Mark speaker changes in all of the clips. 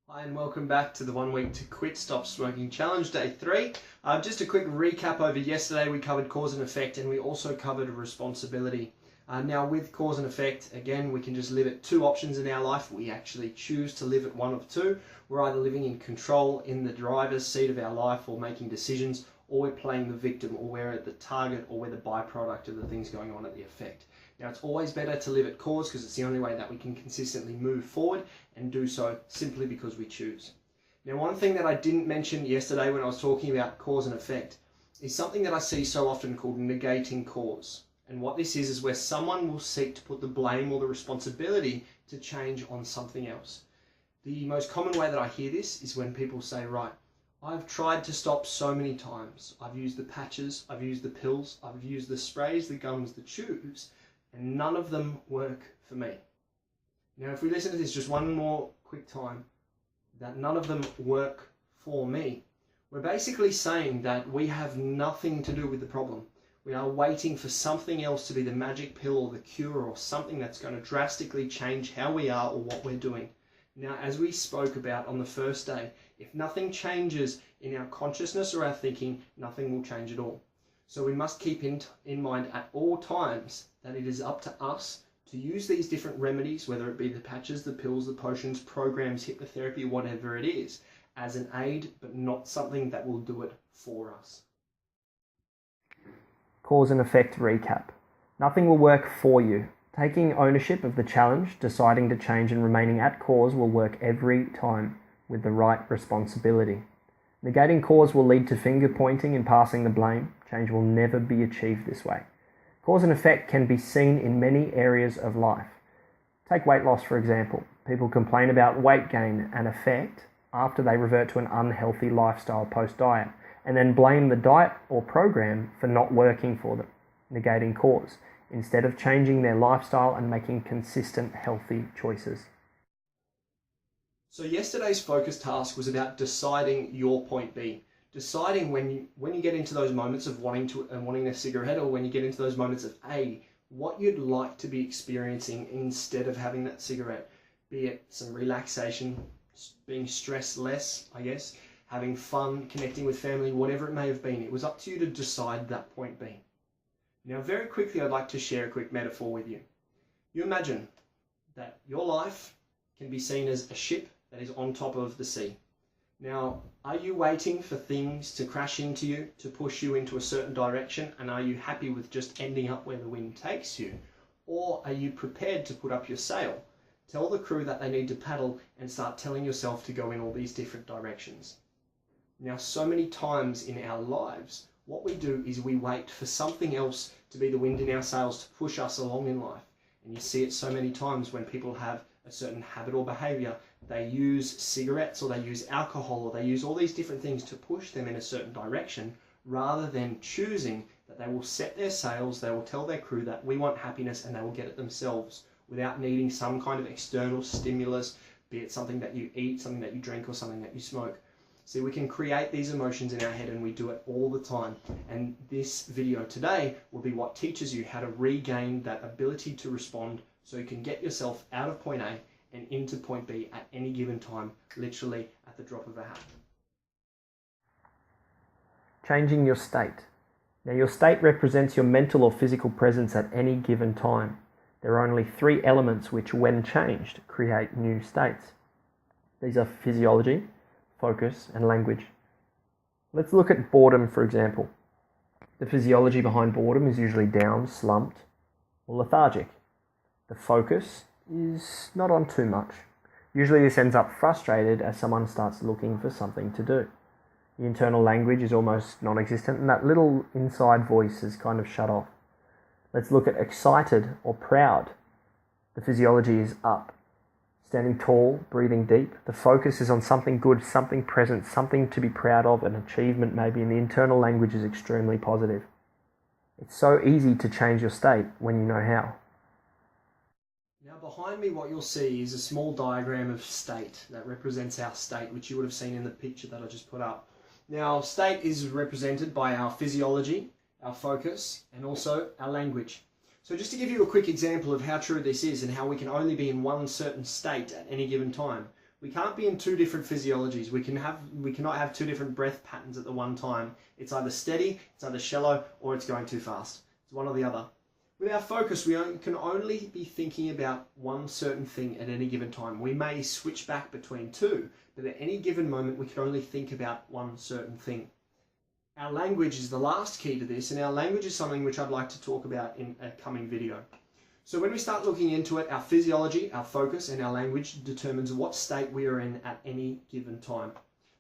Speaker 1: Hi and welcome back to the 1 week to quit stop smoking challenge, day 3. Just a quick recap over yesterday. We covered cause and effect, and we also covered responsibility. Now with cause and effect, again, we can just live at two options in our life. We actually choose to live at one of two. We're either living in control in the driver's seat of our life or making decisions, or we're playing the victim, or we're at the target, or we're the byproduct of the things going on at the effect. Now, it's always better to live at cause because it's the only way that we can consistently move forward and do so simply because we choose. Now, one thing that I didn't mention yesterday when I was talking about cause and effect is something that I see so often called negating cause. And what this is where someone will seek to put the blame or the responsibility to change on something else. The most common way that I hear this is when people say, right, I've tried to stop so many times. I've used the patches, I've used the pills, I've used the sprays, the gums, the chews, and none of them work for me. Now, if we listen to this just one more quick time, that none of them work for me, we're basically saying that we have nothing to do with the problem. We are waiting for something else to be the magic pill or the cure or something that's going to drastically change how we are or what we're doing. Now, as we spoke about on the first day, if nothing changes in our consciousness or our thinking, nothing will change at all. So we must keep in mind at all times that it is up to us to use these different remedies, whether it be the patches, the pills, the potions, programs, hypnotherapy, whatever it is, as an aid, but not something that will do it for us.
Speaker 2: Cause and effect recap. Nothing will work for you. Taking ownership of the challenge, deciding to change and remaining at cause will work every time with the right responsibility. Negating cause will lead to finger pointing and passing the blame. Change will never be achieved this way. Cause and effect can be seen in many areas of life. Take weight loss, for example. People complain about weight gain and effect after they revert to an unhealthy lifestyle post-diet, and then blame the diet or program for not working for them, negating cause, instead of changing their lifestyle and making consistent, healthy choices.
Speaker 1: So yesterday's focus task was about deciding your point B. Deciding when you get into those moments of wanting a cigarette, or when you get into those moments of what you'd like to be experiencing instead of having that cigarette. Be it some relaxation, being stressed less, I guess, having fun, connecting with family, whatever it may have been. It was up to you to decide that point B. Now, very quickly, I'd like to share a quick metaphor with you. You imagine that your life can be seen as a ship that is on top of the sea. Now, are you waiting for things to crash into you, to push you into a certain direction, and are you happy with just ending up where the wind takes you? Or are you prepared to put up your sail, tell the crew that they need to paddle, and start telling yourself to go in all these different directions? Now, so many times in our lives, what we do is we wait for something else to be the wind in our sails to push us along in life. And you see it so many times when people have a certain habit or behavior. They use cigarettes, or they use alcohol, or they use all these different things to push them in a certain direction, rather than choosing that they will set their sails, they will tell their crew that we want happiness, and they will get it themselves without needing some kind of external stimulus, be it something that you eat, something that you drink, or something that you smoke. See, we can create these emotions in our head, and we do it all the time. And this video today will be what teaches you how to regain that ability to respond, so you can get yourself out of point A and into point B at any given time, literally at the drop of a hat.
Speaker 2: Changing your state. Now, your state represents your mental or physical presence at any given time. There are only 3 elements which, when changed, create new states. These are physiology, focus, and language. Let's look at boredom, for example. The physiology behind boredom is usually down, slumped, or lethargic. The focus is not on too much. Usually this ends up frustrated as someone starts looking for something to do. The internal language is almost non-existent, and that little inside voice is kind of shut off. Let's look at excited or proud. The physiology is up, standing tall, breathing deep. The focus is on something good, something present, something to be proud of, an achievement maybe, and the internal language is extremely positive. It's so easy to change your state when you know how.
Speaker 1: Now, behind me, what you'll see is a small diagram of state that represents our state, which you would have seen in the picture that I just put up. Now, state is represented by our physiology, our focus, and also our language. So just to give you a quick example of how true this is and how we can only be in one certain state at any given time, We can't be in two different physiologies. We cannot have two different breath patterns at the one time. It's either steady, it's either shallow, or it's going too fast. It's one or the other. With our focus, we can only be thinking about one certain thing at any given time. We may switch back between two, but at any given moment, we can only think about one certain thing. Our language is the last key to this, and our language is something which I'd like to talk about in a coming video. So when we start looking into it, our physiology, our focus, and our language determines what state we are in at any given time.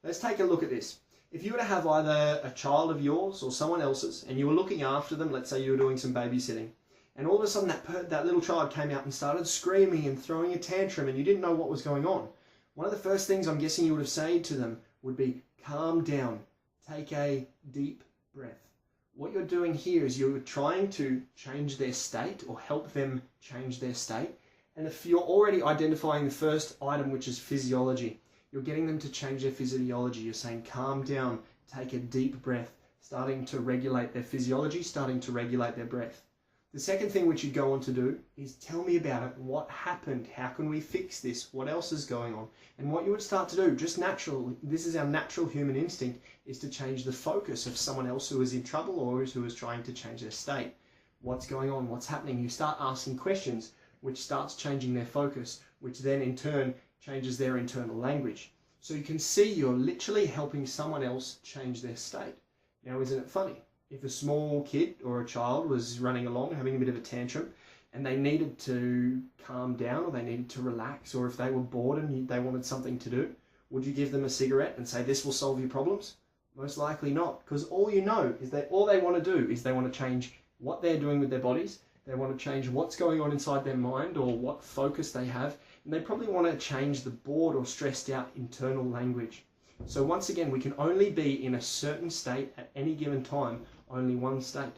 Speaker 1: Let's take a look at this. If you were to have either a child of yours or someone else's, and you were looking after them, let's say you were doing some babysitting, and all of a sudden that little child came out and started screaming and throwing a tantrum, and you didn't know what was going on, one of the first things I'm guessing you would have said to them would be, calm down, take a deep breath. What you're doing here is you're trying to change their state or help them change their state. And if you're already identifying the first item, which is physiology, you're getting them to change their physiology. You're saying, calm down, take a deep breath, starting to regulate their physiology, starting to regulate their breath. The second thing which you go on to do is tell me about it. What happened? How can we fix this? What else is going on? And what you would start to do, just naturally, this is our natural human instinct, is to change the focus of someone else who is in trouble or who is trying to change their state. What's going on? What's happening? You start asking questions, which starts changing their focus, which then in turn changes their internal language. So you can see you're literally helping someone else change their state. Now, isn't it funny? If a small kid or a child was running along, having a bit of a tantrum, and they needed to calm down or they needed to relax, or if they were bored and they wanted something to do, would you give them a cigarette and say, this will solve your problems? Most likely not, because all you know is that all they want to do is they want to change what they're doing with their bodies, they want to change what's going on inside their mind or what focus they have, and they probably want to change the bored or stressed out internal language. So once again, we can only be in a certain state at any given time, only one state.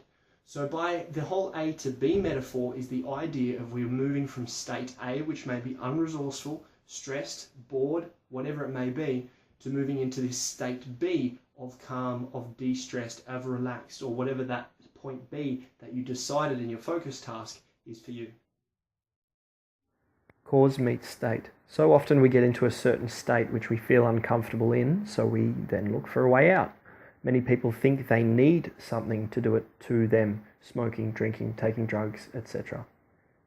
Speaker 1: So by the whole A to B metaphor is the idea of we're moving from state A, which may be unresourceful, stressed, bored, whatever it may be, to moving into this state B of calm, of de-stressed, of relaxed, or whatever that point B that you decided in your focus task is for you.
Speaker 2: Cause meets state. So often we get into a certain state which we feel uncomfortable in, so we then look for a way out. Many people think they need something to do it to them, smoking, drinking, taking drugs, etc.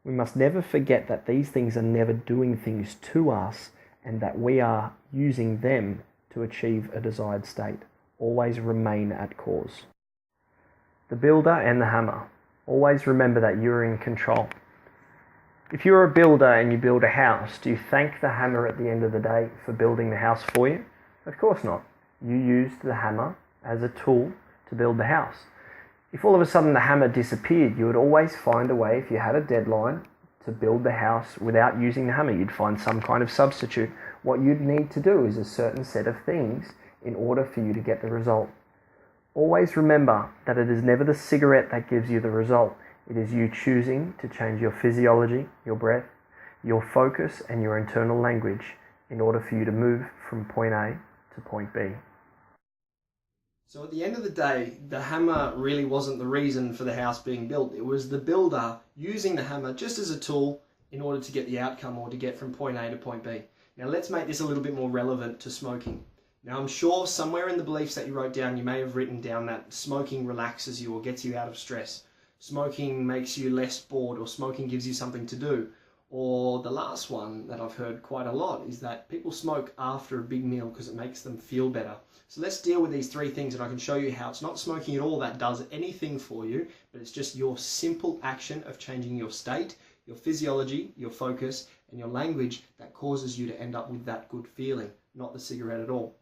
Speaker 2: We must never forget that these things are never doing things to us and that we are using them to achieve a desired state. Always remain at cause. The builder and the hammer. Always remember that you're in control. If you're a builder and you build a house, do you thank the hammer at the end of the day for building the house for you? Of course not. You used the hammer as a tool to build the house. If all of a sudden the hammer disappeared, you would always find a way, if you had a deadline, to build the house without using the hammer. You'd find some kind of substitute. What you'd need to do is a certain set of things in order for you to get the result. Always remember that it is never the cigarette that gives you the result. It is you choosing to change your physiology, your breath, your focus, and your internal language in order for you to move from point A to point B.
Speaker 1: So at the end of the day, the hammer really wasn't the reason for the house being built. It was the builder using the hammer just as a tool in order to get the outcome or to get from point A to point B. Now let's make this a little bit more relevant to smoking. Now I'm sure somewhere in the beliefs that you wrote down, you may have written down that smoking relaxes you or gets you out of stress. Smoking makes you less bored, or smoking gives you something to do. Or the last one that I've heard quite a lot is that people smoke after a big meal because it makes them feel better. So let's deal with these three things and I can show you how it's not smoking at all that does anything for you, but it's just your simple action of changing your state, your physiology, your focus, and your language that causes you to end up with that good feeling, not the cigarette at all.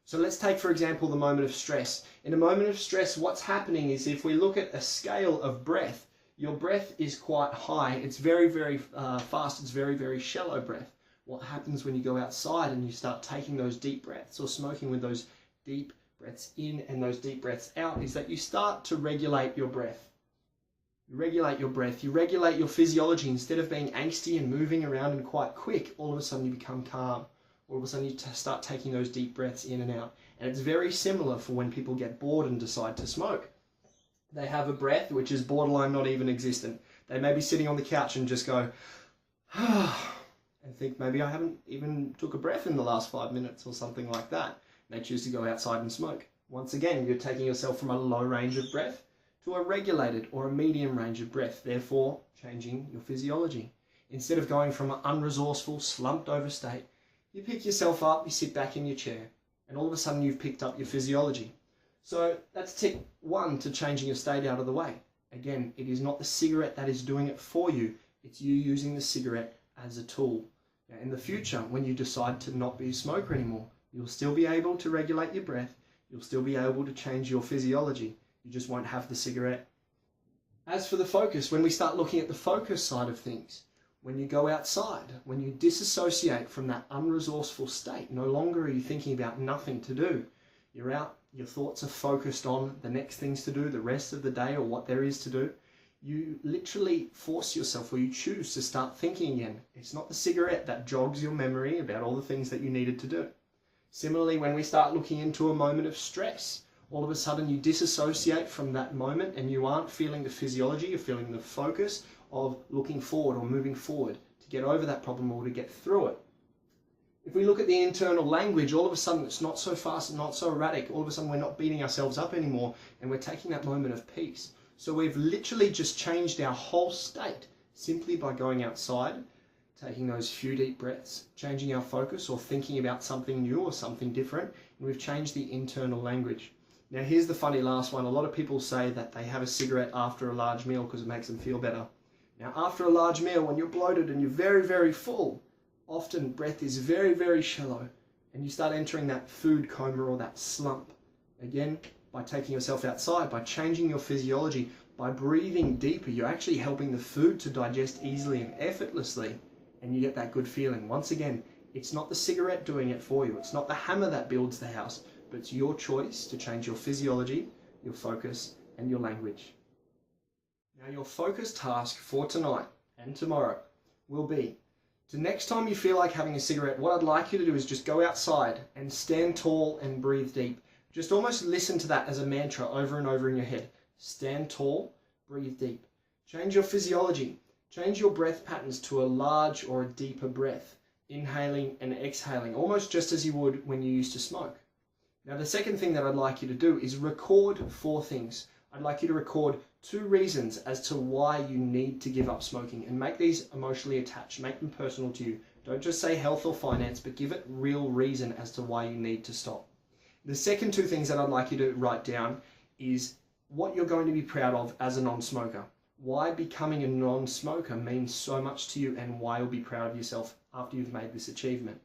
Speaker 1: So let's take, for example, the moment of stress. In a moment of stress, what's happening is if we look at a scale of breath, your breath is quite high. It's very, very fast. It's very, very shallow breath. What happens when you go outside and you start taking those deep breaths or smoking with those deep breaths in and those deep breaths out is that you start to regulate your breath. You regulate your breath. You regulate your physiology. Instead of being angsty and moving around and quite quick, all of a sudden you become calm. All of a sudden you start taking those deep breaths in and out. And it's very similar for when people get bored and decide to smoke. They have a breath which is borderline not even existent. They may be sitting on the couch and just go, and think maybe I haven't even took a breath in the last 5 minutes or something like that. They choose to go outside and smoke. Once again, you're taking yourself from a low range of breath to a regulated or a medium range of breath, therefore changing your physiology. Instead of going from an unresourceful, slumped over state, you pick yourself up, you sit back in your chair, and all of a sudden you've picked up your physiology. So that's tick 1 to changing your state out of the way. Again, it is not the cigarette that is doing it for you, it's you using the cigarette as a tool. Now, in the future, when you decide to not be a smoker anymore, you'll still be able to regulate your breath, you'll still be able to change your physiology, you just won't have the cigarette. As for the focus, when we start looking at the focus side of things, when you go outside, when you disassociate from that unresourceful state, no longer are you thinking about nothing to do. You're out, your thoughts are focused on the next things to do, the rest of the day, or what there is to do. You literally force yourself, or you choose to start thinking again. It's not the cigarette that jogs your memory about all the things that you needed to do. Similarly, when we start looking into a moment of stress, all of a sudden you disassociate from that moment and you aren't feeling the physiology, you're feeling the focus of looking forward or moving forward to get over that problem or to get through it. If we look at the internal language, all of a sudden it's not so fast and not so erratic. All of a sudden we're not beating ourselves up anymore and we're taking that moment of peace. So we've literally just changed our whole state simply by going outside, taking those few deep breaths, changing our focus or thinking about something new or something different, and we've changed the internal language. Now here's the funny last one. A lot of people say that they have a cigarette after a large meal because it makes them feel better. Now after a large meal, when you're bloated and you're very, very full, often breath is very, very shallow and you start entering that food coma or that slump. Again, by taking yourself outside, by changing your physiology, by breathing deeper, you're actually helping the food to digest easily and effortlessly, and you get that good feeling. Once again, it's not the cigarette doing it for you. It's not the hammer that builds the house, but it's your choice to change your physiology, your focus, and your language. Now your focus task for tonight and tomorrow will be to next time you feel like having a cigarette, what I'd like you to do is just go outside and stand tall and breathe deep. Just almost listen to that as a mantra over and over in your head. Stand tall, breathe deep. Change your physiology. Change your breath patterns to a large or a deeper breath, inhaling and exhaling, almost just as you would when you used to smoke. Now the second thing that I'd like you to do is record 4 things. I'd like you to record 2 reasons as to why you need to give up smoking, and make these emotionally attached, make them personal to you. Don't just say health or finance, but give it real reason as to why you need to stop. The second 2 things that I'd like you to write down is what you're going to be proud of as a non-smoker. Why becoming a non-smoker means so much to you and why you'll be proud of yourself after you've made this achievement.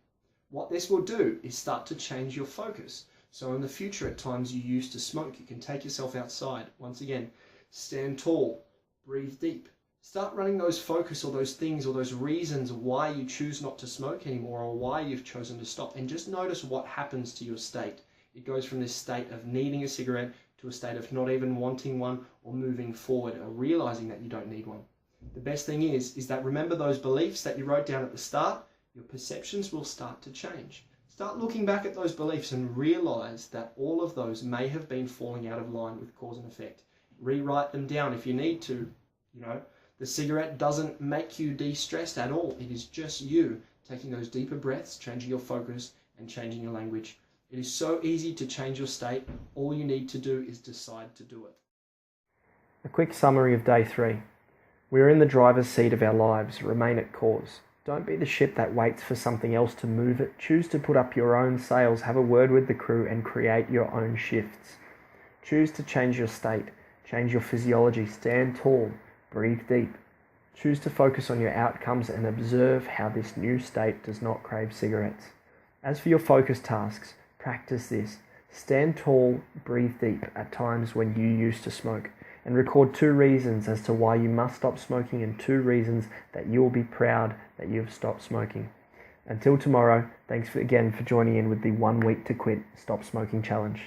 Speaker 1: What this will do is start to change your focus. So in the future, at times you used to smoke, you can take yourself outside. Once again, stand tall, breathe deep. Start running those focus or those things or those reasons why you choose not to smoke anymore or why you've chosen to stop, and just notice what happens to your state. It goes from this state of needing a cigarette to a state of not even wanting one or moving forward or realizing that you don't need one. The best thing is that remember those beliefs that you wrote down at the start, your perceptions will start to change. Start looking back at those beliefs and realize that all of those may have been falling out of line with cause and effect. Rewrite them down if you need to. The cigarette doesn't make you de-stressed at all. It is just you taking those deeper breaths, changing your focus, and changing your language. It is so easy to change your state. All you need to do is decide to do it.
Speaker 2: A quick summary of day 3. We are in the driver's seat of our lives. Remain at cause. Don't be the ship that waits for something else to move it. Choose to put up your own sails, have a word with the crew, and create your own shifts. Choose to change your state, change your physiology, stand tall, breathe deep. Choose to focus on your outcomes and observe how this new state does not crave cigarettes. As for your focus tasks, practice this. Stand tall, breathe deep at times when you used to smoke, and record 2 reasons as to why you must stop smoking and 2 reasons that you will be proud that you've stopped smoking. Until tomorrow, thanks again for joining in with the 1 week to quit Stop Smoking Challenge.